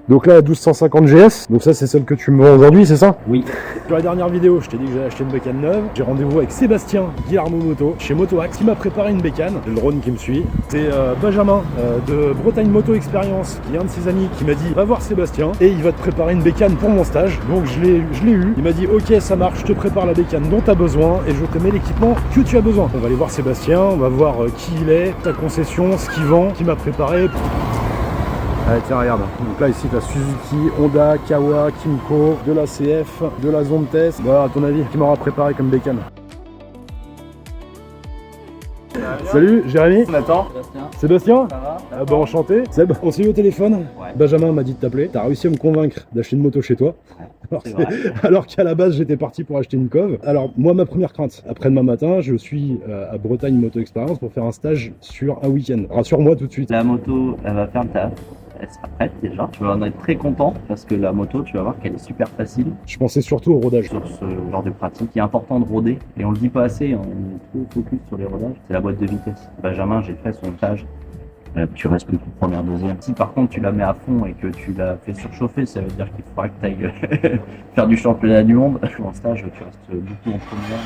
Donc là, 1250 GS, donc ça c'est celle que tu me vends aujourd'hui, c'est ça? Oui. Sur la dernière vidéo, je t'ai dit que j'allais acheter une bécane neuve. J'ai rendez-vous avec Sébastien Guillermo Moto chez Motoax qui m'a préparé une bécane. J'ai le drone qui me suit. C'est Benjamin de Bretagne Moto Experience, qui est un de ses amis, qui m'a dit va voir Sébastien et il va te préparer une bécane pour mon stage. Donc je l'ai eu. Il m'a dit ok, ça marche, je te prépare la bécane dont tu as besoin et je te mets l'équipement que tu as besoin. On va aller voir Sébastien, on va voir qui il est, ta concession, ce qu'il vend, qui m'a préparé. Allez, tiens, regarde. Donc là, ici, tu as Suzuki, Honda, Kawa, Kymco, de la CF, de la Zone Test. Voilà, à ton avis, qui m'aura préparé comme bécane? Salut, Jérémy. Nathan. Sébastien. Ça va? Ah bah enchanté. Seb, on s'est eu au téléphone. Ouais. Benjamin m'a dit de t'appeler. T'as réussi à me convaincre d'acheter une moto chez toi. Alors qu'à la base, j'étais parti pour acheter une cove. Alors, moi, ma première crainte, après-demain matin, je suis à Bretagne Moto Experience pour faire un stage sur un week-end. Rassure-moi tout de suite. La moto, elle va faire le taf. Elle sera prête déjà. Tu vas en être très content parce que la moto, tu vas voir qu'elle est super facile Je pensais surtout au rodage. sur ce genre de pratique. Il est important de roder et on le dit pas assez. On est trop focus sur les rodages. C'est la boîte de vitesse. Benjamin, j'ai fait son stage. Tu restes plus que première, deuxième. Si par contre tu la mets à fond et que tu la fais surchauffer, ça veut dire qu'il faudra que tu ailles faire du championnat du monde. En stage, tu restes beaucoup en première.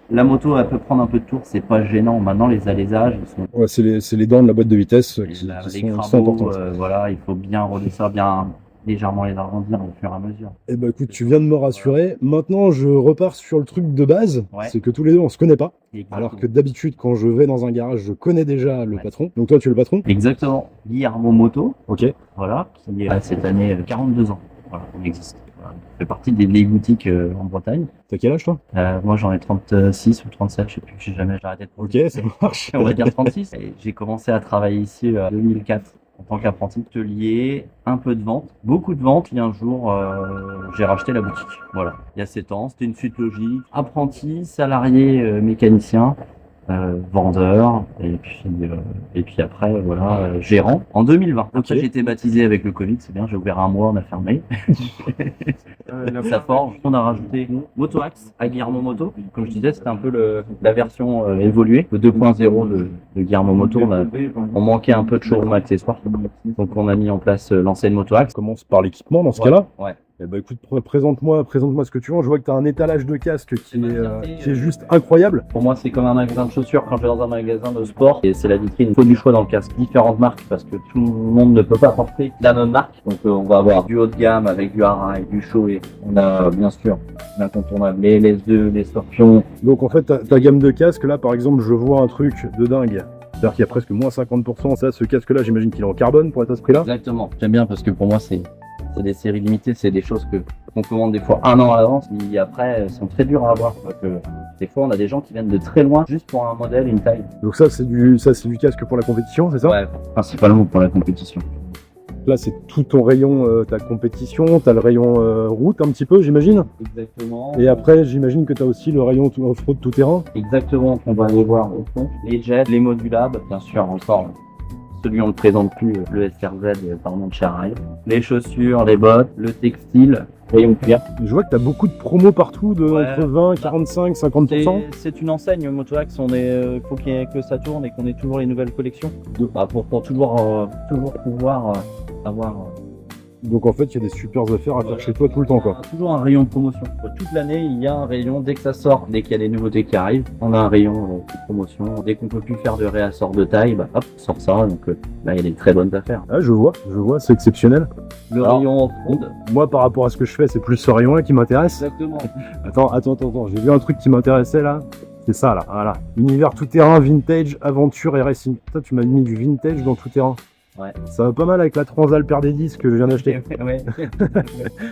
La moto, elle peut prendre un peu de tour, c'est pas gênant. Maintenant, les alaisages, ils sont. Ouais, c'est les dents de la boîte de vitesse qui Les sont crabos, importantes. voilà, il faut bien roder ça, bien légèrement les arrondir au fur et à mesure. Eh ben écoute, tu viens de me rassurer. Maintenant, je repars sur le truc de base. Ouais. C'est que tous les deux, on se connaît pas. Exactement. Alors que d'habitude, quand je vais dans un garage, je connais déjà le patron. Donc toi, tu es le patron? Exactement. Guillermo Moto, Ok. voilà, qui a cette année 42 ans. Voilà, on existe. Voilà. Il fait partie des vieilles boutiques en Bretagne. T'as quel âge, toi? Moi, j'en ai 36 ou 37, je sais plus, j'ai jamais arrêté de Ok, ça marche. on va dire 36. Et j'ai commencé à travailler ici en 2004 en tant qu'apprenti atelier, un peu de vente, beaucoup de vente. Et un jour, j'ai racheté la boutique. Voilà, il y a 7 ans, c'était une suite logique. Apprenti, salarié, mécanicien, vendeur, et puis après, voilà, gérant en 2020. Après, Ok. j'ai été baptisé avec le Covid, c'est bien, j'ai ouvert un mois, on a fermé. Ça forge. On a rajouté Motoax à Guillermo Moto. Comme je disais, c'était un peu la version évoluée, le 2.0 de Guillermo Moto. On manquait un peu de showroom accessoires. Donc on a mis en place l'enseigne Motoax. On commence par l'équipement dans ce cas-là. Ouais. Eh ben écoute, présente-moi ce que tu vends. Je vois que tu as un étalage de casque qui est juste incroyable. Pour moi, c'est comme un magasin de chaussures quand je vais dans un magasin de sport. Et c'est la vitrine. Il faut du choix dans le casque. Différentes marques parce que tout le monde ne peut pas porter la même marque. Donc on va avoir du haut de gamme avec du Arai, du Shoei. On a bien sûr l'incontournable, les LS2, les Scorpions. Donc en fait, ta gamme de casques, là par exemple, je vois un truc de dingue. C'est-à-dire qu'il y a presque moins 50%. Ça, ce casque-là, j'imagine qu'il est en carbone pour être à ce prix-là. Exactement. J'aime bien parce que pour moi, c'est des séries limitées, c'est des choses qu'on commande des fois un an à l'avance, et après, elles sont très dures à avoir. Donc, des fois, on a des gens qui viennent de très loin juste pour un modèle, une taille. Donc ça, c'est du casque pour la compétition, c'est ça? Ouais, principalement pour la compétition. Là, c'est tout ton rayon, ta compétition, t'as le rayon route un petit peu, j'imagine. Exactement. Et après, j'imagine que t'as aussi le rayon off-road tout-terrain. Exactement, on va aller voir au fond. Les jets, les modulables, bien sûr, encore. Celui on ne présente plus, le SRZ, pardon, de chez Arai. Les chaussures, les bottes, le textile, rayon cuir. Je vois que t'as beaucoup de promos partout, Ouais. entre 20, 45, 50%. C'est une enseigne Motoax, faut que ça tourne et qu'on ait toujours les nouvelles collections. Pour toujours pouvoir avoir Donc en fait, il y a des super affaires à faire chez toi tout le temps, quoi. toujours un rayon de promotion. Toute l'année, il y a un rayon, dès que ça sort, dès qu'il y a des nouveautés qui arrivent, on a un rayon de promotion. Dès qu'on peut plus faire de réassort de taille, hop, on sort ça. Donc il y a des très bonnes affaires. Ah, je vois, c'est exceptionnel. Le Alors, rayon off-road. Moi, par rapport à ce que je fais, c'est plus ce rayon-là qui m'intéresse. Exactement. Attends, j'ai vu un truc qui m'intéressait là. C'est ça là, voilà. Univers tout-terrain, vintage, aventure et racing. Toi, tu m'as mis du vintage dans tout-terrain. Ouais. Ça va pas mal avec la Transalp RD10 que je viens d'acheter. Ouais.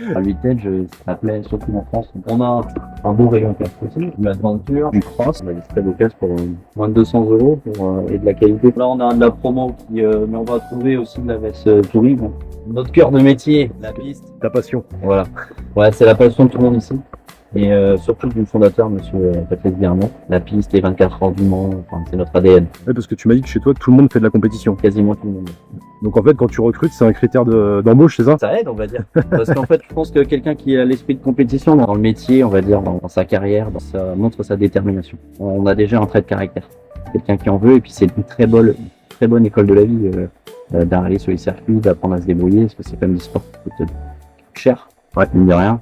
Le vintage, ça plaît surtout en France. On a un beau rayon casque aussi, une aventure, du cross. On a des très beaux casques pour moins de 200 € et de la qualité. Là, on a de la promo mais on va trouver aussi de la veste tourisme. Notre cœur de métier, la piste. Ta passion. Voilà. Ouais, c'est la passion de tout le monde ici. Et surtout du fondateur, monsieur Patrice Guillermo. La piste, les 24 heures du Mans, enfin, c'est notre ADN. Ouais, parce que tu m'as dit que chez toi, tout le monde fait de la compétition. Quasiment tout le monde. Donc en fait, quand tu recrutes, c'est un critère d'embauche, c'est ça? Ça aide, on va dire. Parce qu'en fait, je pense que quelqu'un qui a l'esprit de compétition dans le métier, on va dire, dans sa carrière, montre sa détermination. On a déjà un trait de caractère. Quelqu'un qui en veut, et puis c'est une très bonne école de la vie. d'aller sur les circuits, d'apprendre à se débrouiller, parce que c'est quand même du sport qui coûte cher, mine de rien.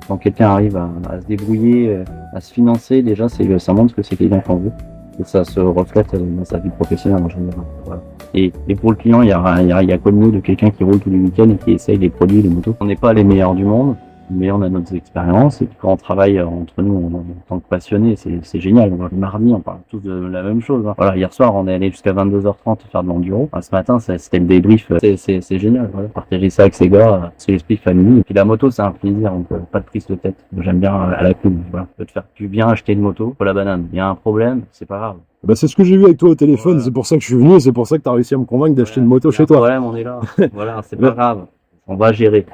Quand quelqu'un arrive à se débrouiller, à se financer, déjà, ça montre que c'est quelqu'un qu'on veut. Et ça se reflète dans sa vie professionnelle en général. Voilà. Et pour le client, il y a comme nous de quelqu'un qui roule tous les week-ends et qui essaye les produits, les motos. On n'est pas les meilleurs du monde, mais on a notre expérience. Et puis quand on travaille entre nous en tant que passionnés, c'est génial. On va le mardi, on parle tous de la même chose. Hein. Voilà, hier soir, on est allé jusqu'à 22h30 faire de l'enduro. Ce matin, c'était le débrief. C'est génial. Voilà. Partager ça avec ses gars, c'est l'esprit famille. Et puis la moto, c'est un plaisir. Donc pas de prise de tête. J'aime bien à la cool. Voilà. Tu viens acheter une moto, pas la banane. Il y a un problème, c'est pas grave. Bah, c'est ce que j'ai vu avec toi au téléphone, Voilà. c'est pour ça que je suis venu et c'est pour ça que tu as réussi à me convaincre d'acheter une moto chez toi. Problème, on est là. Voilà, c'est pas grave. On va gérer.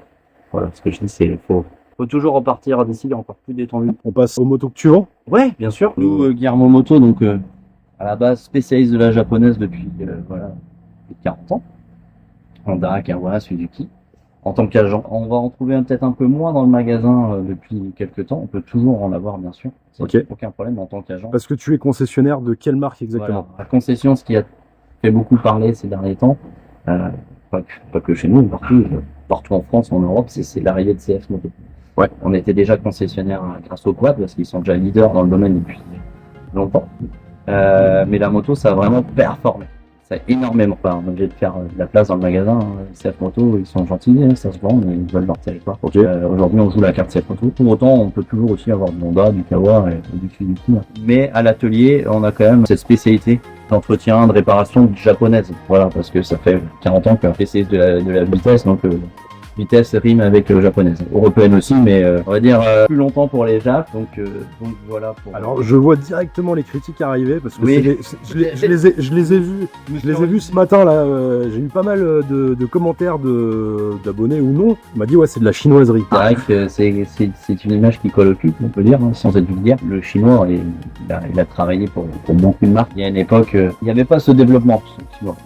Voilà, ce que je dis, c'est faut toujours repartir d'ici encore plus détendu. On passe aux motos que tu vends. Ouais, bien sûr. Nous, Guillermo Moto, donc à la base spécialiste de la japonaise depuis plus de 40 ans. Honda, Kawa, Suzuki. En tant qu'agent, on va en trouver peut-être un peu moins dans le magasin depuis quelques temps. On peut toujours en avoir, bien sûr. Ok. Aucun problème en tant qu'agent. Parce que tu es concessionnaire de quelle marque exactement? Voilà. La concession, ce qui a fait beaucoup parler ces derniers temps, pas que chez nous, partout en France, en Europe, c'est l'arrivée de CF Moto. Ouais, on était déjà concessionnaire grâce au quad parce qu'ils sont déjà leaders dans le domaine depuis longtemps. Mais la moto, ça a vraiment performé. Ça a énormément. On est obligé de faire de la place dans le magasin. CF Moto, ils sont gentils, ça se vend, mais ils veulent leur territoire. Okay. Aujourd'hui, on joue la carte CF Moto. Pour autant, on peut toujours aussi avoir du Honda, du Kawa et du Suzuki. Mais à l'atelier, on a quand même cette spécialité d'entretien, de réparation japonaise. Voilà, parce que ça fait 40 ans qu'on fait de la vitesse, donc vitesse rime avec japonaise, européenne aussi, mais on va dire plus longtemps pour les Japs, donc voilà. Alors je vois directement les critiques arriver parce que oui. je les ai vus ce matin là. J'ai eu pas mal de commentaires d'abonnés ou non. On m'a dit ouais c'est de la chinoiserie. C'est vrai que c'est une image qui colle au cul, on peut dire, hein, sans être vulgaire. Le chinois, il a travaillé pour beaucoup de marques. Il y a une époque, il n'y avait pas ce développement.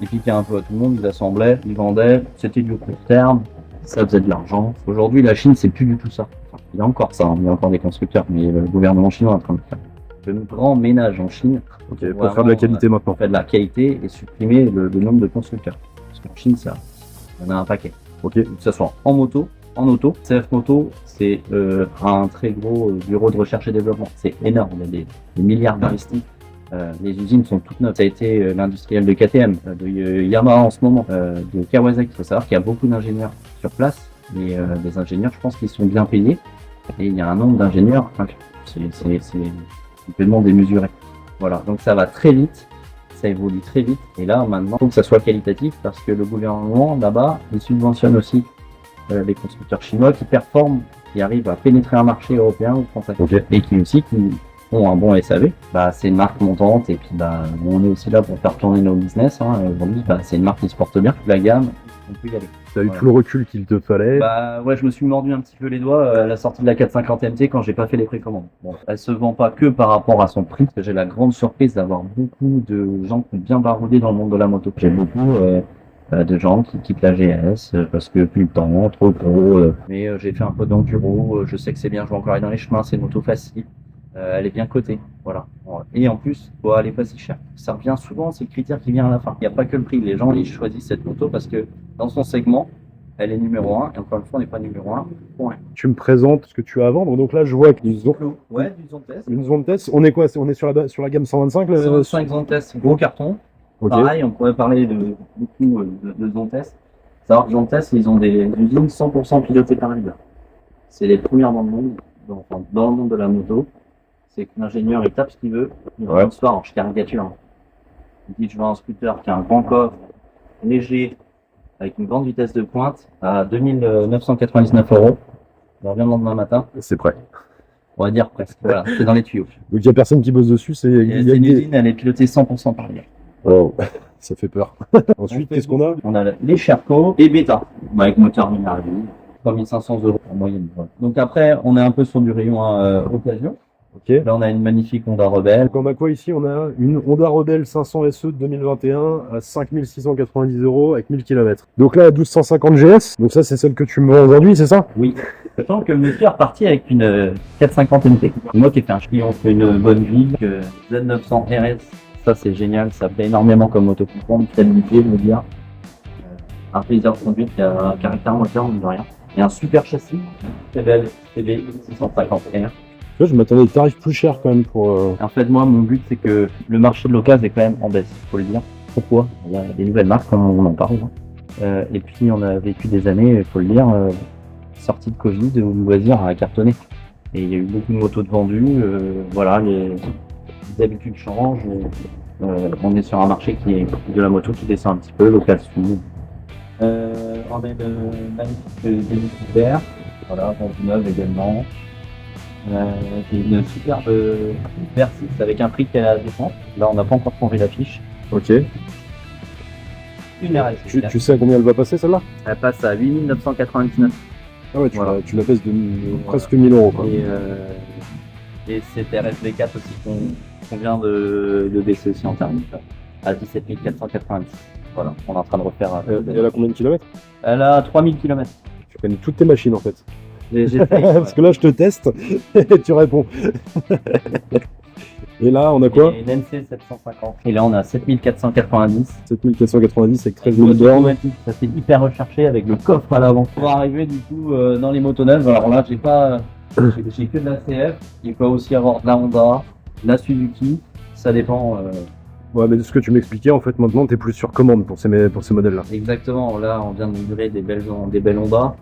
Il piquait un peu à tout le monde, il assemblait, il vendait, c'était du court terme. Ça faisait de l'argent. Aujourd'hui, la Chine, c'est plus du tout ça. Enfin, il y a encore ça, il y a encore des constructeurs, mais le gouvernement chinois est en train de faire le grand ménage en Chine. Okay, pour faire de la qualité maintenant. Faire de la qualité et supprimer le nombre de constructeurs. Parce qu'en Chine, ça, on a un paquet. Okay. Que ce soit en moto, en auto. CF Moto, c'est un très gros bureau de recherche et développement. C'est énorme. Il y a des milliards d'investis. Les usines sont toutes neuves. Ça a été l'industriel de KTM, de Yamaha en ce moment, de Kawasaki. Il faut savoir qu'il y a beaucoup d'ingénieurs sur place. Et des ingénieurs, je pense qu'ils sont bien payés. Et il y a un nombre d'ingénieurs, c'est complètement démesuré. Voilà, donc ça va très vite, ça évolue très vite. Et là, maintenant, il faut que ça soit qualitatif parce que le gouvernement, là-bas, il subventionne aussi les constructeurs chinois qui performent, qui arrivent à pénétrer un marché européen ou français. Okay. Et qui aussi ont un bon SAV. C'est une marque montante et puis on est aussi là pour faire tourner nos business. Hein. Aujourd'hui, c'est une marque qui se porte bien. Toute la gamme, on peut y aller. T'as eu tout le recul qu'il te fallait. Ouais, je me suis mordu un petit peu les doigts à la sortie de la 450 MT quand j'ai pas fait les précommandes. Bon, elle se vend pas que par rapport à son prix. Parce que j'ai la grande surprise d'avoir beaucoup de gens qui ont bien baroudé dans le monde de la moto. J'ai beaucoup de gens qui quittent la GS parce que plus le temps, trop gros. Mais j'ai fait un peu d'enduro. Je sais que c'est bien, je vais encore aller dans les chemins. C'est une moto facile. Elle est bien cotée, voilà. Et en plus, elle est pas si chère. Ça revient souvent, c'est le critère qui vient à la fin. Il n'y a pas que le prix. Les gens, ils choisissent cette moto parce que dans son segment, elle est numéro 1. Et encore une fois, on n'est pas numéro 1. Point. Tu me présentes ce que tu as à vendre. Donc là, je vois qu'ils ont du Zontes. Une Zontes. On est quoi? On est sur la gamme 125 là, 125 Zontes, gros carton. Okay. Pareil, on pourrait parler beaucoup de Zontes. Savoir que Zontes, ils ont des usines 100% pilotées par leader. C'est les premières dans le monde, dans le monde de la moto. C'est que l'ingénieur il tape ce qu'il veut, il va le soir, je caricature. Il dit je veux un scooter qui a un grand coffre, léger, avec une grande vitesse de pointe, à 2999 €. Il revient le lendemain matin. C'est prêt. On va dire presque. Voilà, c'est dans les tuyaux. Donc il n'y a personne qui bosse dessus. C'est une usine, elle est pilotée 100% par lui. Oh, ça fait peur. Ensuite, qu'est-ce qu'on a? On a les Sherco et Beta, avec moteur Minardi, 3500 € en moyenne. Voilà. Donc après, on est un peu sur du rayon occasion. Okay. Là, on a une magnifique Honda Rebelle. Donc on a quoi ici? On a une Honda Rebelle 500 SE de 2021 à 5690 € avec 1000 km. Donc là, 1250 GS. Donc ça, c'est celle que tu me vends aujourd'hui, c'est ça? Oui. Sachant que le monsieur est reparti avec une 450 MT. Moi qui ai fait un chiffre, on fait une bonne vie, Z900 RS Ça c'est génial, ça plaît énormément comme moto pour prendre, fiabilité, je veux dire. Un plaisir de conduite, il y a un caractère moteur, mine de rien. Il y a un super châssis, CB 650R. Tu vois, je m'attendais à des tarifs plus chers quand même pour. En fait, moi, mon but, c'est que le marché de l'occasion est quand même en baisse, il faut le dire. Pourquoi? Il y a des nouvelles marques, comme on en parle. Et puis, on a vécu des années, il faut le dire, sortie de Covid, où le loisir a cartonné. Et il y a eu beaucoup de motos de vendues. Voilà, les habitudes changent. On est sur un marché qui est de la moto qui descend un petit peu, l'occasion. On a le magnifique Dennis vert, voilà, vendu neuf également. J'ai une superbe Versys avec un prix qui est à la défense. Là, on n'a pas encore changé l'affiche. Ok. Une RS. Tu sais à combien elle va passer celle-là? Elle passe à 8 999. Ah ouais, Voilà. tu la baisses de presque 1000 euros quoi. Et c'est RSV4 aussi qu'on vient de baisser aussi en termes à 17 490. Voilà, on est en train de refaire. Et elle a combien de kilomètres? Elle a 3000 km. Tu connais toutes tes machines en fait. J'essaye, Parce que là je te teste et tu réponds. Et là on a quoi? Et une NC 750. Et là on a 7490. 7490 avec 13 000 bornes. Ça c'est hyper recherché avec le coffre à l'avant. On va arriver du coup dans les motos neuves. Alors là j'ai que de la CF. Il peut aussi avoir de la Honda, de la Suzuki. Ça dépend. Ouais, mais de ce que tu m'expliquais, en fait, maintenant, t'es plus sur commande pour ces modèles-là. Exactement. Là on vient de livrer des belles Honda.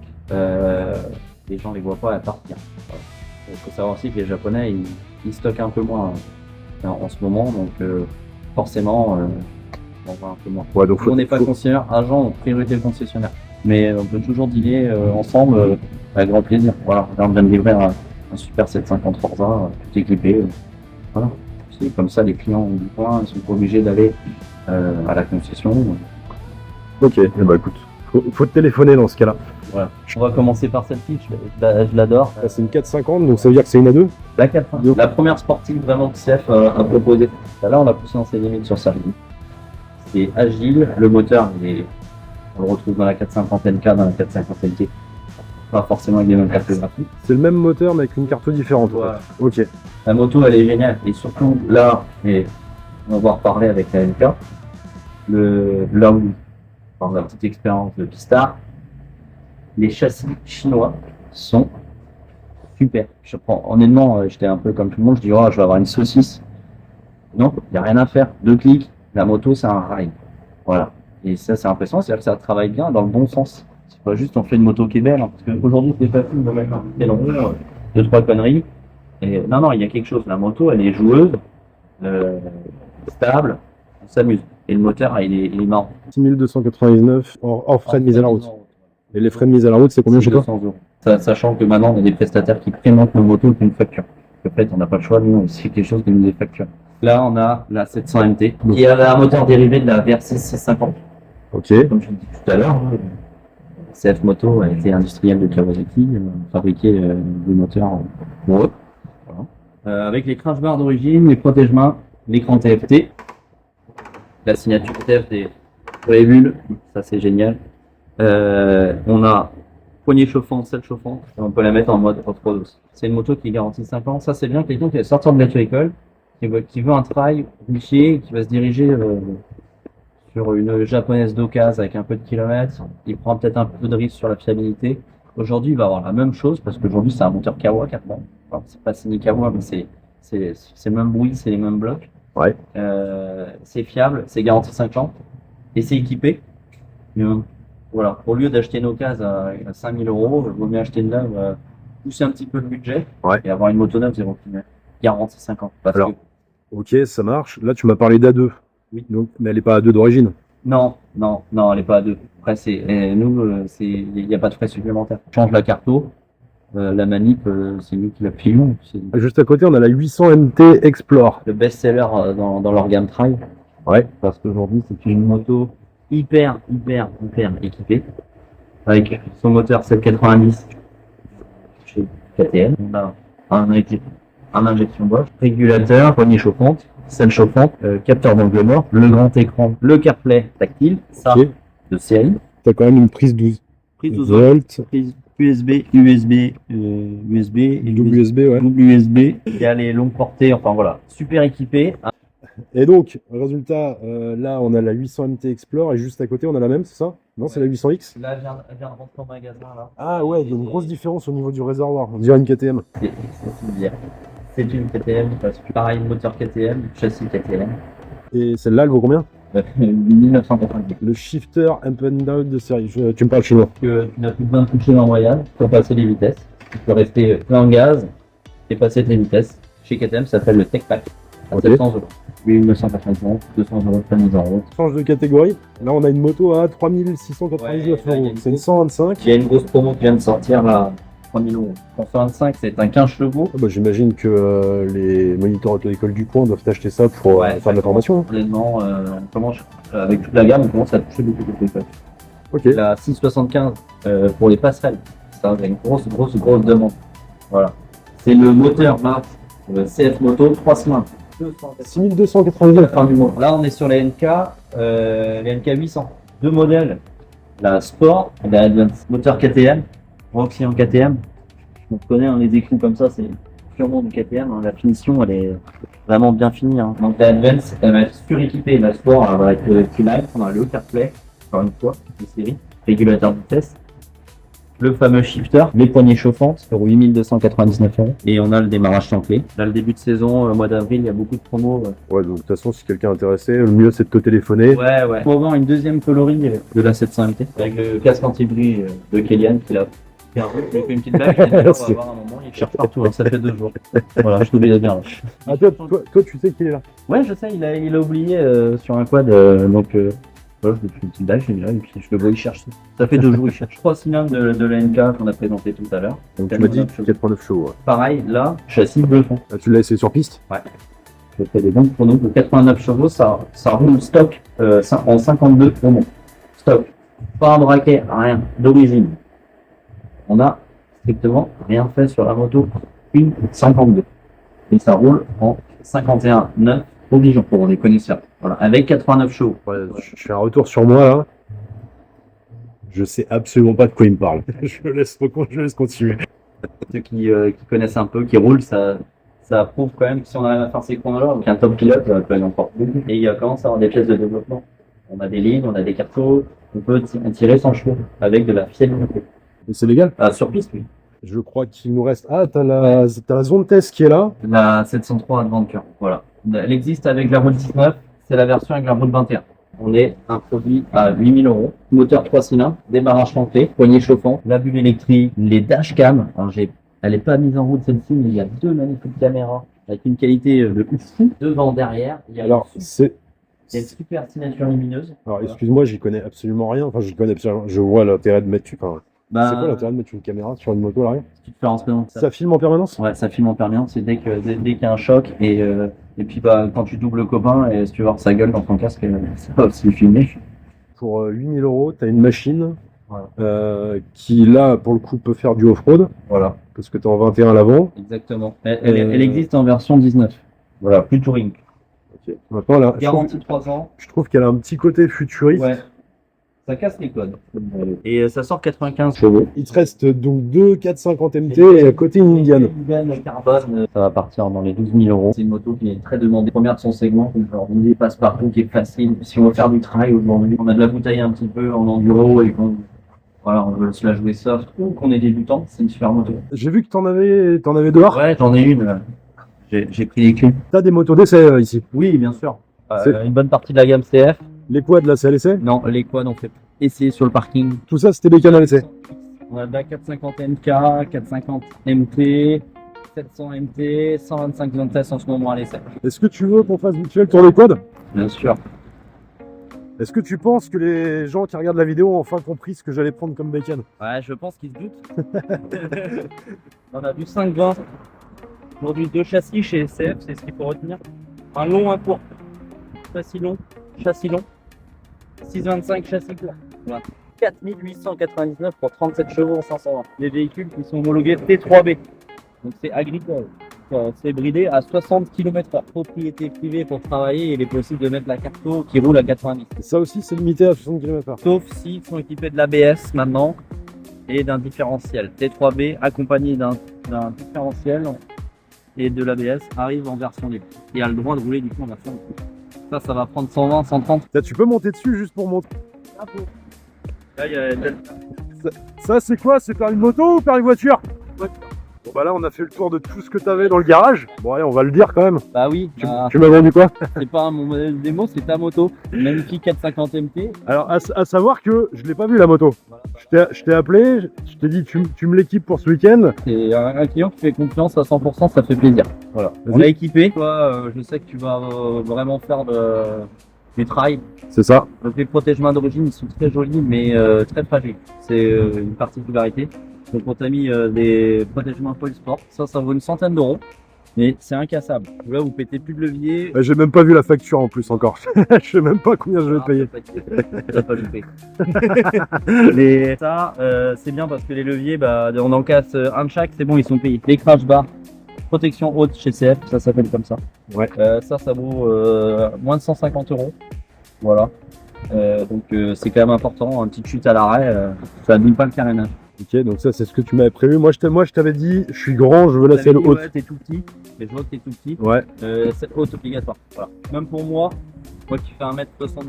Les gens les voient pas à partir. Voilà. Il faut savoir aussi que les Japonais ils stockent un peu moins en ce moment, donc forcément on voit un peu moins. Ouais, donc On n'est pas concessionnaire agent, on priorité le concessionnaire. Mais on peut toujours dealer ensemble avec grand plaisir. Voilà, là on vient de livrer un super 750 Forza, tout équipé. Voilà. C'est comme ça les clients du coin, ils sont pas obligés d'aller à la concession. Ok, et bah écoute, faut te téléphoner dans ce cas-là. Voilà. On va commencer par celle-ci, je l'adore. Là, c'est une 450, donc ça veut dire que c'est une A2. La 450. La première sportive vraiment que CF a proposé. Là, on a poussé dans ses limites sur sa ligne. C'est agile, le moteur, on le retrouve dans la 450 NK, dans la 450 NT. Pas forcément avec les mêmes cartes graphiques. C'est le même moteur, mais avec une carte différente. Voilà. Ok. La moto, elle est géniale. Et surtout, là, et on va pouvoir parler avec la NK, là où, dans la petite expérience de Pistard, les châssis chinois sont super. Je prends, honnêtement, j'étais un peu comme tout le monde, je dis, oh, je vais avoir une saucisse. Non, il n'y a rien à faire. 2 clics, la moto, c'est un rail. Voilà. Et ça, c'est impressionnant, c'est-à-dire que ça travaille bien dans le bon sens. C'est pas juste on fait une moto qui est belle, hein, parce qu'aujourd'hui, c'est facile de mettre un petit rond, 2-3 conneries. Et non, il y a quelque chose. La moto, elle est joueuse, stable, on s'amuse. Et le moteur, il est marrant. 6299 hors frais de mise à la route. Et les frais de mise à la route, c'est combien chez toi? 200 €. Sachant que maintenant, on a des prestataires qui présentent nos motos avec une facture. En fait, on n'a pas le choix, nous, c'est quelque chose de nous des factures. Là, on a la 700 MT, qui est un moteur dérivé de la Versys 650. Ok. Comme je l'ai dit tout à l'heure, CF Moto a été industriel de Kawasaki, fabriqué des moteurs pour eux. Voilà. Avec les crash bars d'origine, les protège-mains, l'écran TFT, la signature TFT pour les bulles, ça c'est génial. On a poignée chauffante, selle chauffante, et on peut la mettre en mode off-road aussi. C'est une moto qui garantit 5 ans. Ça c'est bien, quelqu'un qui va sortir de l'auto-école, qui veut un trail routier, qui va se diriger sur une japonaise d'occasion avec un peu de kilomètres, il prend peut-être un peu de risque sur la fiabilité. Aujourd'hui, il va avoir la même chose parce qu'aujourd'hui, c'est un moteur Kawa carrément. Enfin, c'est pas signé Kawa, mais c'est le même bruit, c'est les mêmes blocs. Ouais. C'est fiable, c'est garanti 5 ans et c'est équipé. Mais voilà, au lieu d'acheter une occasion à 5 000 €, il vaut mieux acheter une neuve, pousser un petit peu le budget et avoir une moto neuve 0 km. Garantie 5 ans. Alors, ok, ça marche. Là, tu m'as parlé d'A2. Oui. Donc, mais elle n'est pas A2 d'origine. Non, elle n'est pas à 2. Après, il n'y a pas de frais supplémentaires. Change la carto, la manip, c'est nous qui la payons. C'est Juste à côté, on a la 800 MT Explore. le best-seller dans leur gamme trail. Ouais. Parce qu'aujourd'hui, c'est une moto hyper équipée. Avec son moteur 790 chez KTM. On a un injection Bosch, régulateur, poignée chauffante, selle chauffante, capteur d'angle mort, le grand écran, le CarPlay tactile, ça Ok. de série. T'as quand même une prise 12 Prise 12 volts. prise USB et Double USB, ouais. double USB. Il y a les longues portées, enfin voilà, super équipé. Et donc, résultat, là, on a la 800 MT Explore et juste à côté, on a la même, c'est ça? Non, c'est la 800X? Là, elle vient de rentrer au magasin, là. Ah ouais, il y a une grosse différence au niveau du réservoir. On dirait une KTM. C'est une KTM, parce que pareil, moteur KTM, châssis KTM. Et celle-là, elle vaut combien? 1990. Le shifter up and down de série. Tu me parles chinois. Que tu n'as plus besoin de toucher en voyage pour passer les vitesses. Tu peux rester plein gaz et passer tes vitesses. Chez KTM, ça s'appelle le Tech Pack. À Ok. 700 euros. 1990, 200 euros, 3000 euros. Change de catégorie. Là, on a une moto à 3699 Ouais, là, il y a euros. une C'est une grosse- 125. Il y a une grosse promo qui vient de sortir là, 3000 euros. Pour 125, c'est un 15 chevaux. Ah bah, j'imagine que les moniteurs auto-école du coin doivent acheter ça pour faire de la formation. Honnêtement, on commence avec toute la gamme, on commence à toucher beaucoup de trucs. Ok. La 675 pour les passerelles, ça a une grosse demande. Voilà. C'est le moteur là, CF Moto 3 cylindres. 6289. Fin du mois. Là, on est sur les NK 800. Deux modèles. La Sport et la Advance. Moteur KTM. Roxy en KTM. On connaît hein, les écrous comme ça, c'est purement du KTM. Hein. La finition, elle est vraiment bien finie. Hein. Donc la Advance, elle va être suréquipée. La Sport, elle va être Q-Line. On a le CarPlay, encore une fois, de série. Régulateur de vitesse. Le fameux shifter, les poignées chauffantes pour 8299 euros. Et on a le démarrage sans clé. Là, le début de saison, mois d'avril, il y a beaucoup de promos. Ouais, donc de toute façon, si quelqu'un est intéressé, le mieux c'est de te téléphoner. Ouais. Pour avoir une deuxième coloring de la 700 MT avec le casque anti-bruit de Kellyanne qui l'a fait un peu. Je lui ai fait une petite blague. Il a dit, on va avoir un moment, il cherche partout. Hein, ça fait 2 jours. Voilà, je trouvais bien. Ah, toi, tu sais qu'il est là. Ouais, je sais, il a oublié sur un quad. Donc, voilà, je lui fais une petite blague, je là, et puis je le vois, il cherche. Ça fait 2 jours, il cherche. 3 cylindres de la NK qu'on a présenté tout à l'heure. Donc tu m'as dit 89 chevaux. Ouais. Pareil, là, châssis bluffant. Ah, tu l'as essayé sur piste? Je fais des bons chronos de 89 chevaux, ça roule stock en 52 chronos. Stock. Pas un braquet, rien, d'origine. On a strictement rien fait sur la moto, une 52. Et ça roule en 51,9 obligeant pour les connaisseurs. Voilà, avec 89 chevaux. Ouais, je fais un retour sur moi là. Je sais absolument pas de quoi il me parle. je laisse continuer. Ceux qui connaissent un peu, qui roulent, ça prouve quand même que si on arrive à faire ces chronos-là, donc un top pilote peut aller encore beaucoup. Et il y a commence à avoir des pièces de développement. On a des lignes, on a des cartos, on peut tirer sans chevaux avec de la fiabilité. Et c'est légal? Sur piste, oui. Je crois qu'il nous reste. Ah, t'as la zone test qui est là. La 703 Adventure, voilà. Elle existe avec la route 19, c'est la version avec la route 21. On est un produit à 8000 euros. Moteur 3 cylindres, démarrage chanté, poignée chauffante, la bulle électrique, les dashcams. Alors elle n'est pas mise en route celle-ci, mais il y a 2 magnifiques caméras avec une qualité de ouf. Devant, derrière, il y a Alors, une c'est. une super signature lumineuse. Alors, Voilà. excuse-moi, j'y connais absolument rien. Enfin, j'y connais absolument. Je vois l'intérêt de mettre. Enfin, Bah, c'est quoi l'intérêt de mettre une caméra sur une moto à l'arrière? tu te fais en permanence. Ça filme en permanence? Ouais, ça filme en permanence. C'est dès qu'il y a un choc et puis bah quand tu doubles le copain et si tu veux voir sa gueule dans ton casque, ça va aussi filmer. Pour 8000 euros, t'as une machine Voilà. qui, là, pour le coup, peut faire du off-road. Voilà. Parce que t'es en 21 à l'avant. Exactement. Elle existe en version 19. Voilà, plus touring. Maintenant, là, Garantie 3 ans. je trouve qu'elle a un petit côté futuriste. Ouais. Ça casse les codes. Et ça sort 95 chevaux. Il te reste donc 2 450 MT et à côté une Indian. Indian carbone. Ça va partir dans les 12 000 euros. C'est une moto qui est très demandée. Première de son segment. On dépasse partout, qui est facile. Si on veut faire du trail aujourd'hui, on a de la bouteille un petit peu en enduro et qu'on on veut se la jouer soft ou qu'on est débutant, c'est une super moto. J'ai vu que t'en avais dehors. Ouais, j'en ai une. J'ai pris les clés. T'as des motos d'essai ici. Oui, bien sûr. C'est- Une bonne partie de la gamme CF. Les quads, là, c'est à l'essai. Non, les quads, on fait essayer sur le parking. Tout ça, c'était bécane à l'essai. On a de la 450 MK, 450 MT, 700 MT, 125 Vantage en ce moment à l'essai. Est-ce que tu veux qu'on fasse vite fait le tour des quads? Bien sûr. Est-ce que tu penses que les gens qui regardent la vidéo ont enfin compris ce que j'allais prendre comme bécane? Ouais, je pense qu'ils se doutent. On a du 520. Aujourd'hui, 2 châssis chez SF, c'est ce qu'il faut retenir. Un long, un court. Châssis long, 625 châssis court. Voilà. 4899 pour 37 chevaux en 520. Les véhicules qui sont homologués T3B. Donc c'est agricole. C'est bridé à 60 km/h. Propriété privée pour travailler, il est possible de mettre la carto qui roule à 90. Ça aussi, c'est limité à 60 km/h. Sauf s'ils sont équipés de l'ABS maintenant et d'un différentiel. T3B accompagné d'un différentiel et de l'ABS arrive en version libre. Et a le droit de rouler du coup en version libre. Ça va prendre 120, 130. Là, tu peux monter dessus juste pour montrer. Là, il y a Ça, c'est quoi? C'est permis moto ou permis voiture? Bon, bah là, on a fait le tour de tout ce que t'avais dans le garage. Bon, allez, on va le dire quand même. Bah oui, Tu m'as vendu quoi? c'est pas mon modèle démo, c'est ta moto. Magnifique 450 MT. Alors, à savoir que je l'ai pas vu la moto. Je t'ai appelé, je t'ai dit tu me l'équipes pour ce week-end. C'est un client qui fait confiance à 100%, ça fait plaisir. Voilà. On l'a équipé. Toi, je sais que tu vas vraiment faire du trail. C'est ça. Donc les protège-mains d'origine ils sont très jolis mais très fragiles. C'est une particularité. Donc on t'a mis des protège-mains Foil Sport. Ça vaut une centaine d'euros. Mais c'est incassable. Là vous pétez plus de levier. J'ai même pas vu la facture en plus encore. Je sais même pas combien je vais payer. T'as pas loupé. Ça, c'est bien parce que les leviers, bah, on en casse un de chaque, c'est bon, ils sont payés. Les crash bars, protection haute chez CF, ça s'appelle comme ça. Ouais. Ça vaut moins de 150 euros. Voilà. Donc c'est quand même important, une petite chute à l'arrêt, ça abîme pas le carénage. Ok, donc ça c'est ce que tu m'avais prévu. Moi je t'avais dit, je suis grand, je veux la selle haute. Ouais, t'es tout petit, mais je vois que t'es tout petit. Ouais. Selle haute obligatoire. Voilà. Même pour moi qui fais 1m78.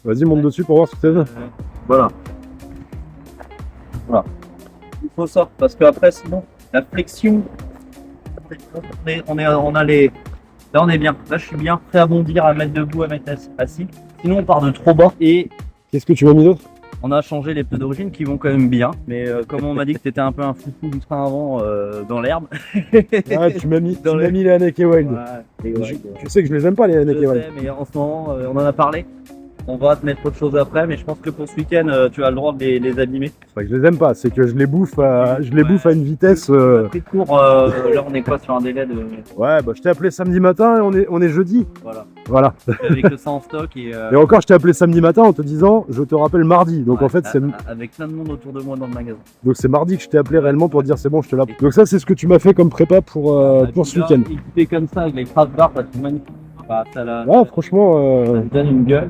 Vas-y, monte dessus pour voir ce que c'est. Voilà. Voilà. Il faut ça, parce qu'après, sinon, la flexion, on a les. Là, on est bien. Là, je suis bien prêt à bondir, à mettre debout, à mettre assis. Sinon, on part de trop bas et Qu'est-ce que tu m'as mis d'autre? on a changé les pneus d'origine qui vont quand même bien. Mais comme on m'a dit que t'étais un peu un foufou du train avant dans l'herbe. Ah, tu m'as mis les Anneke Wild. Ouais, Tu sais que je les aime pas les Anneke je Wild. sais, mais en ce moment, on en a parlé. On va te mettre autre chose après, mais je pense que pour ce week-end, tu as le droit de les abîmer. C'est pas que je les aime pas, c'est que je les bouffe à une vitesse. Pris de court, là on est quoi sur un délai de. Ouais, bah je t'ai appelé samedi matin et on est jeudi. Voilà. Avec ça en stock et encore, je t'ai appelé samedi matin en te disant, je te rappelle mardi. Donc en fait, c'est avec plein de monde autour de moi dans le magasin. donc c'est mardi que je t'ai appelé réellement pour dire c'est bon, je te l'appelle. Donc ça, c'est ce que tu m'as fait comme prépa pour ce week-end. Équipé comme ça avec les crash bars, c'est magnifique. Bah, Ouais, franchement. Ça te donne une gueule.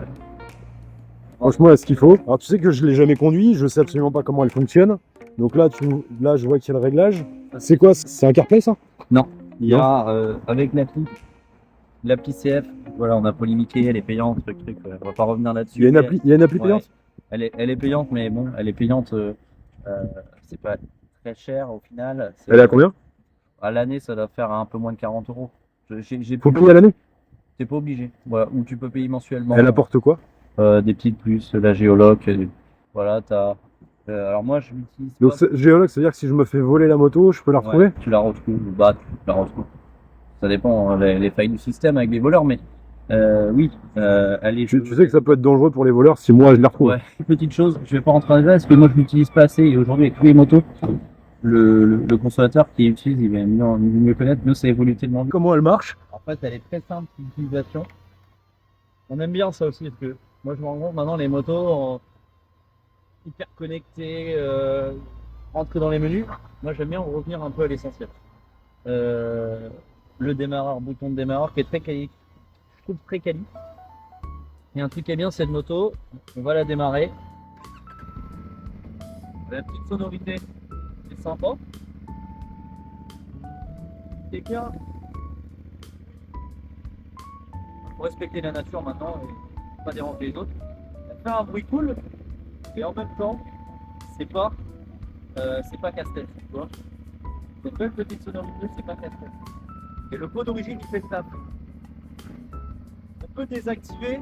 Franchement, est-ce qu'il faut? Alors tu sais que je l'ai jamais conduit, je sais absolument pas comment elle fonctionne. Donc là, je vois qu'il y a le réglage. C'est quoi? C'est un CarPlay ça? Non, il y a avec l'appli CF. Voilà, on a polémiqué, elle est payante, truc. On va pas revenir là-dessus. Il y a une appli payante? Elle est payante, mais bon, elle est payante. C'est pas très cher au final. Elle est à combien? À l'année, ça doit faire un peu moins de 40 euros. Faut payer à l'année? T'es pas obligé. Voilà, ou tu peux payer mensuellement. Elle apporte quoi? Des petites plus, la géologue. Voilà, t'as. Alors moi, je l'utilise. Donc géologue, c'est-à-dire que si je me fais voler la moto, je peux la retrouver? Ouais, tu la retrouves. Bah, tu la retrouves. Ça dépend les failles du système avec les voleurs, mais oui, elle est. Tu sais que ça peut être dangereux pour les voleurs si moi je les retrouve. Ouais. Petite chose, je vais pas rentrer dans les détails parce que moi je l'utilise pas assez et aujourd'hui avec tous les motos, le consommateur qui l'utilise, il va mieux connaître. Nous, ça évolue tellement vite. Comment elle marche? En fait, elle est très simple d'utilisation. On aime bien ça aussi parce que moi je me rends compte maintenant les motos hyper connectées, rentrer dans les menus. Moi j'aime bien revenir un peu à l'essentiel. Le démarreur, bouton de démarreur qui est très quali. Je trouve très quali. Il y a un truc qui est bien, cette moto, on va la démarrer. La petite sonorité, c'est sympa. C'est bien. Faut respecter la nature maintenant et pas déranger les autres. Elle fait un bruit cool et en même temps, c'est pas casse-tête, tu vois. C'est une belle petite sonorité, c'est pas casse-tête. Et le pot d'origine, il fait ça. On peut désactiver.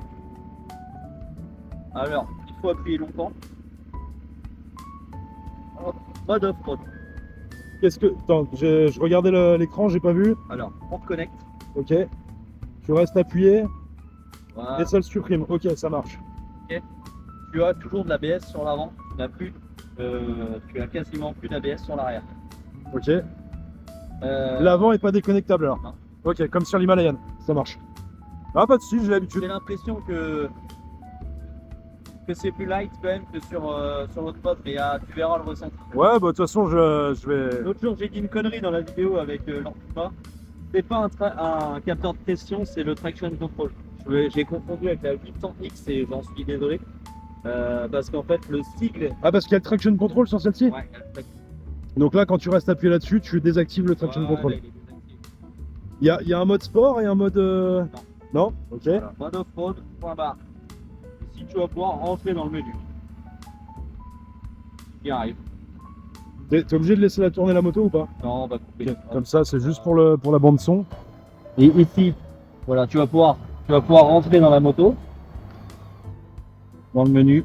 Alors, il faut appuyer longtemps. Hop, mode off-road. Qu'est-ce que... Attends, je regardais l'écran, j'ai pas vu. Alors, on reconnecte. Ok. Tu restes appuyé Voilà. et ça le supprime. Ok, ça marche. Tu as toujours de l'ABS sur l'avant. Tu as quasiment plus d'ABS sur l'arrière. Ok. L'avant est pas déconnectable alors. Non. Ok, comme sur l'Himalayan, ça marche. Ah, pas de soucis, j'ai l'habitude. J'ai l'impression que c'est plus light quand même que sur l'autre mode, mais tu verras le ressenti. Ouais, bah de toute façon, je vais... L'autre jour, j'ai dit une connerie dans la vidéo avec l'Antifa. C'est pas un capteur de pression, c'est le traction control. J'ai confondu avec la 800X et j'en suis désolé. Parce qu'en fait, le sigle. Ah, parce qu'il y a le traction control sur celle-ci? Ouais, Donc là, quand tu restes appuyé là-dessus, tu désactives le traction control. il est désactivé. Il y a un mode sport et un mode... Non. Ok. Voilà. Mode off-road, point barre. Ici, tu vas pouvoir rentrer dans le menu. Il arrive. T'es obligé de laisser tourner la moto ou pas? Non, on va couper. Ok. Comme ça, c'est juste pour la bande son. Et ici, voilà, tu vas pouvoir rentrer dans la moto, dans le menu.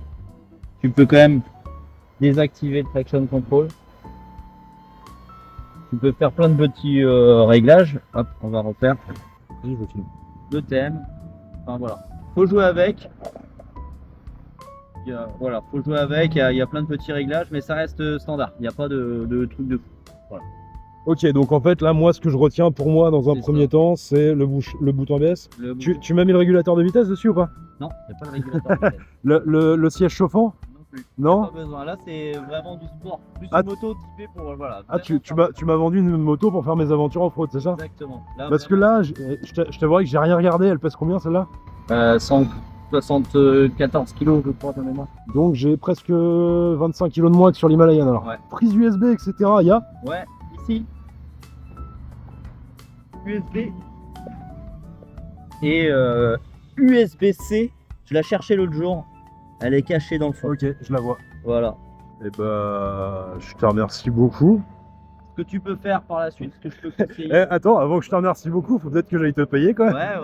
Tu peux quand même désactiver le traction control. Tu peux faire plein de petits réglages. Hop, on va refaire Vas-y, je filme. le thème. Enfin voilà, faut jouer avec. Voilà, faut jouer avec. Il y a plein de petits réglages, mais ça reste standard. Il n'y a pas de truc de fou. Ok, donc en fait, là, moi, ce que je retiens pour moi dans un C'est premier ça. temps, c'est le bouton ABS. Le Tu m'as mis le régulateur de vitesse dessus ou pas? Non, il n'y a pas de régulateur. de vitesse. Le siège chauffant? Non plus. Non. Pas besoin. Là, c'est vraiment du sport. Plus Ah, une moto typée pour voilà. Ah, vraiment tu m'as vendu une moto pour faire mes aventures off-road, c'est ça? Exactement. Là, Parce que là, je t'avouerai que j'ai rien regardé, elle pèse combien celle-là? 174 kilos, je crois, de mémoire. Donc j'ai presque 25 kg de moins que sur l'Himalayan alors. Ouais. Prise USB, etc. Il y a? Ouais, ici. USB. Et USB-C. Je l'ai cherchée l'autre jour. Elle est cachée dans le fond. Ok, je la vois. Voilà. Et bah, je te remercie beaucoup. Ce que tu peux faire par la suite, ce que je peux conseiller. Eh, attends, avant que je te remercie beaucoup, faut peut-être que j'aille te payer quoi. Ouais.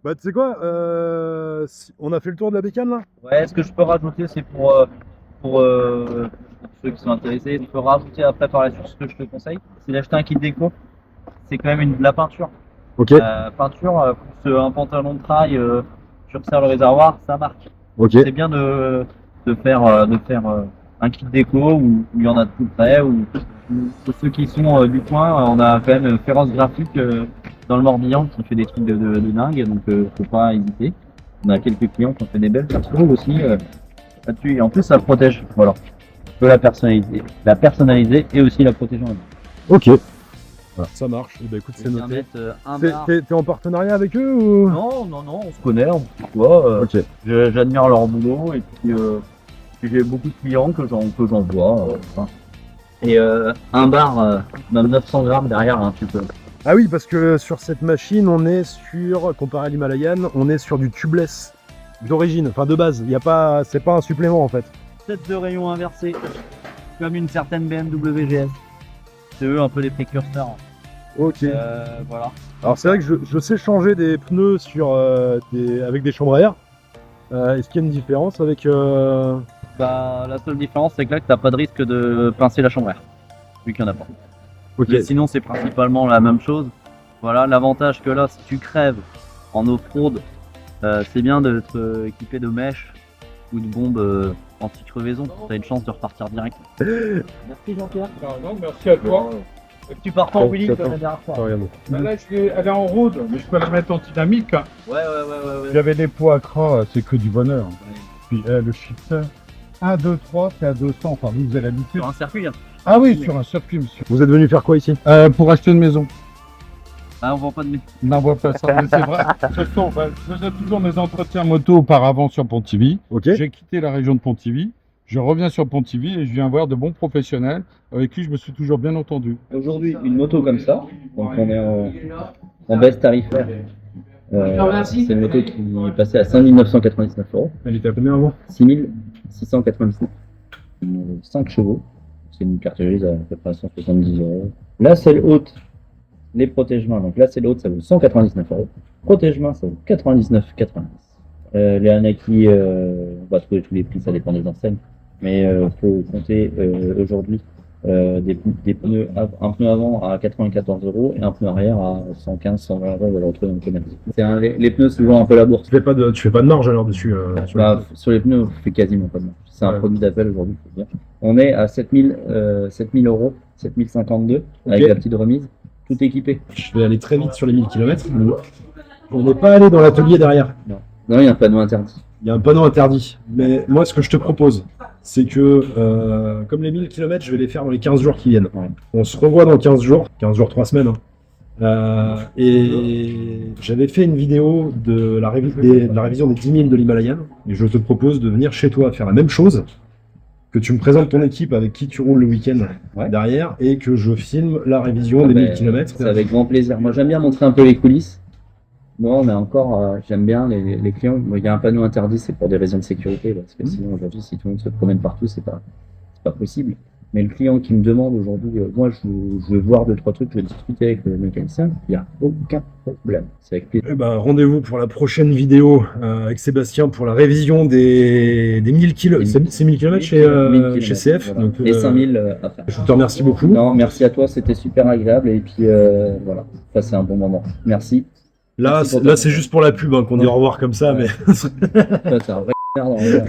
Bah, tu sais quoi, on a fait le tour de la bécane là? Ouais, ce que je peux rajouter, c'est pour ceux qui sont intéressés, je peux rajouter après par la suite ce que je te conseille, c'est d'acheter un kit déco. C'est quand même de la peinture. Ok, Peinture, plus un pantalon de trail, tu resserres le réservoir, ça marche. ok. C'est bien de faire un kit déco où il y en a de tout près. Ou pour ceux qui sont du coin, on a quand même Féroce Graphique dans le Morbihan qui fait des trucs de dingue, donc faut pas hésiter. On a quelques clients qui ont fait des belles persos aussi là-dessus. Et en plus, ça protège. Voilà. Tu peux la personnaliser et aussi la protéger en même temps. Ok. Voilà, ça marche. Eh ben, écoute, c'est Je viens noté. mettre un bar. T'es en partenariat avec eux ou? Non, on se connaît, on se tutoie. Ok. J'admire leur boulot et puis j'ai beaucoup de clients que j'envoie. Enfin. Et un bar, même 900 grammes derrière, hein, tu peux. Ah oui, parce que sur cette machine, on est sur, comparé à l'Himalayan, on est sur du tubeless d'origine, enfin de base. C'est pas un supplément en fait. Tête de rayon inversée, comme une certaine BMW GS. C'est eux un peu les précurseurs. Ok. Voilà. Alors c'est vrai que je sais changer des pneus avec des chambres à air. Est-ce qu'il y a une différence avec... Bah, la seule différence, c'est que là, tu n'as pas de risque de pincer la chambre à air, vu qu'il n'y en a pas. Ok. Mais sinon, c'est principalement la même chose. Voilà, l'avantage que là, si tu crèves en off-road, c'est bien d'être équipé de mèches ou de bombes anti-crevaison. Tu as une chance de repartir direct. Merci Jean-Pierre. Non, merci à toi. Tu pars pas en wheeling Attends. comme la dernière fois. Regarde. Bah là, elle est en road, mais je peux la mettre en dynamique. Hein. Ouais. J'avais des poids à gras, c'est que du bonheur. Puis le shifter, 1, 2, 3, c'est à 200. Enfin, vous avez l'habitude. Sur un circuit, hein. Ah oui, sur un circuit, monsieur. Vous êtes venu faire quoi ici? Pour acheter une maison. Ah, on vend pas de métier. N'envoie pas ça, mais c'est vrai. Je faisais toujours mes entretiens moto auparavant sur Pontivy. Ok. J'ai quitté la région de Pontivy. Je reviens sur Pontivy et je viens voir de bons professionnels avec qui je me suis toujours bien entendu. Aujourd'hui, une moto comme ça, donc on est en baisse tarifaire. C'est une moto qui est passée à 5 999 €, Elle était à combien avant? 6 699. 5 chevaux, c'est une carte grise à peu près à 170 €. La selle haute, les protège-mains, donc la selle haute ça vaut 199 €. Protège-mains ça vaut 99,90 €. Les Anaki, on va trouver tous les prix, ça dépend des enseignes. Mais faut compter aujourd'hui des pneus, un pneu avant à 94 € et un pneu arrière à 115, 120 €, on va le retrouver dans le commerce. Les pneus souvent un peu la bourse. Tu fais pas de marge alors dessus Sur les pneus, on fait quasiment pas de marge. C'est un Ouais. produit d'appel aujourd'hui, faut dire. On est à 7000 €, 7052 avec Ok. la petite remise, tout équipé. Je vais aller très vite sur les 1000 km. On n'est pas allé dans l'atelier derrière. Non, il y a un panneau interdit. Il y a un panneau interdit. Mais moi, ce que je te propose, c'est que, comme les 1000 km, je vais les faire dans les 15 jours qui viennent. Ouais. On se revoit dans 15 jours, 3 semaines. Hein. Et j'avais fait une vidéo de la révision des 10 000 de l'Himalayan. Et je te propose de venir chez toi faire la même chose que tu me présentes ton équipe avec qui tu roules le week-end Ouais. derrière et que je filme la révision des 1000 km. C'est avec grand plaisir. Moi, j'aime bien montrer un peu les coulisses. Moi, on est encore, j'aime bien les clients. Moi, il y a un panneau interdit, c'est pour des raisons de sécurité, parce que sinon, aujourd'hui, si tout le monde se promène partout, c'est pas possible. Mais le client qui me demande aujourd'hui, moi, je veux voir 2-3 trucs, je veux discuter avec le mécanicien, il n'y a aucun problème. C'est avec plaisir. Eh ben, rendez-vous pour la prochaine vidéo avec Sébastien pour la révision des 1000 km. C'est 1000 km chez, 1000 chez kilomètres, CF. voilà. Donc, Et 5000 après. je te remercie beaucoup. Non, merci à toi, c'était super agréable. Et puis, voilà, passez un bon moment. Merci. Là, Merci pour là ton- c'est juste pour la pub qu'on dit au revoir comme ça, Ouais. mais Toi, t'es un vrai merde en vrai.